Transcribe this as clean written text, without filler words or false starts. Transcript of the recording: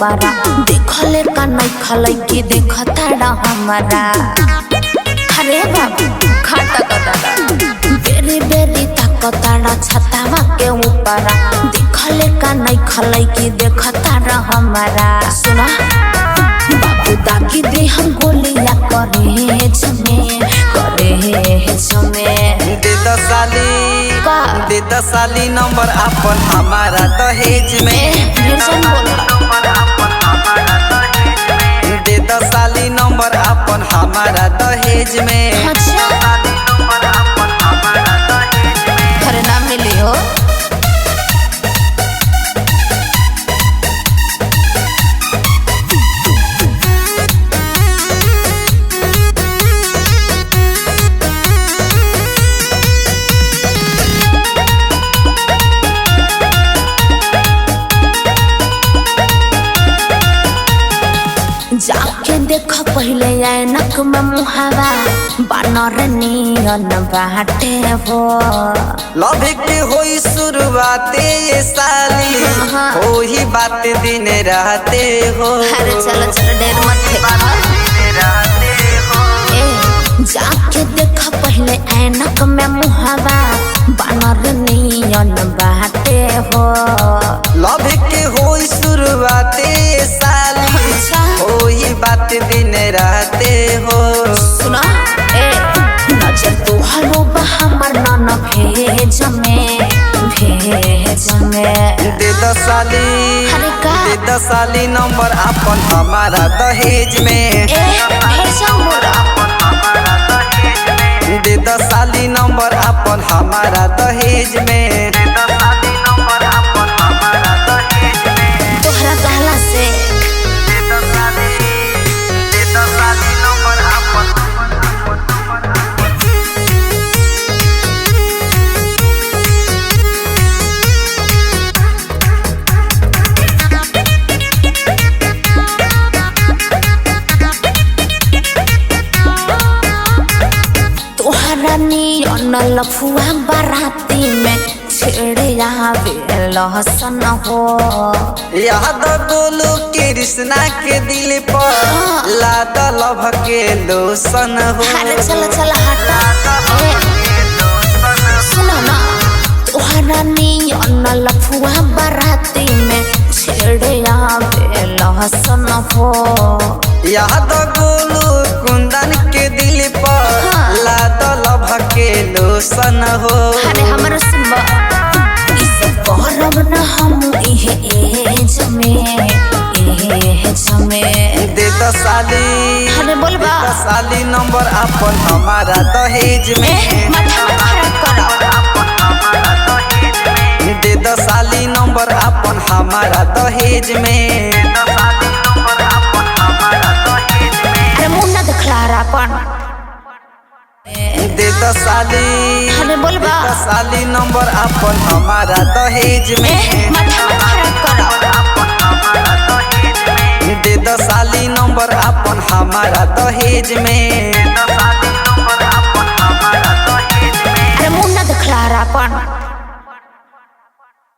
ऊपरा देखले का नहीं खलै की देखता हमारा। अरे बाबू खाता कताड़ा बेरी बेरी ताकताड़ा छतावा के ऊपरा देखले का नहीं खलै की देखता हमारा। सुना बाबू दागी दे हम गोलियां करे जमे दे दसाली नंबर अपन हमारा दहेज में। दे दसाली नंबर अपन हमारा दहेज में। अरे ना मिली हो जाके देख पहले ऐनक में मुहावा बानर नियन बाटे हो। लव के होई शुरुआते ये साली हो ही बात दिन रहते हो। अरे चलो चलो देर मत जाके देख पहले ऐनक में मुहावा बानर नियन बाटे हो। लव के होई शुरुआते ये साली हो ही बात दिन रहते हो। सुना नजर तोहरो हमर नन भेज में। दे दसाली नंबर अपन हमारा दहेज में। दे दसाली नंबर अपन हमारा दहेज में। तोहरा कहला से नियन लफुआ बाराती में छेड़े आवे लहसन हो। याद बोलो कृष्णा के दिल पर लाद लभ के लोसन हो। अरे चल चल हटा सुनो ना तोहरा नियन लफुआ बाराती में छेड़े आवे लहसन हो। याद बोलो कुंदन के दिल पर लाद लभ के लोसन हो। अरे हमर सुनबा इस करब न हम इहे एज में। दे दसाली अरे बोलबा दसाली नंबर अपन हमारा दहेज में। दे दसाली नंबर अपन हमारा दहेज में। अरे मुन्ना देखला अपन दे दसाली अरे बोलबा दसाली नंबर अपन हमारा दहेज में। दे दसाली नंबर अपन हमारा दहेज में। अरे मुन्ना देखला अपन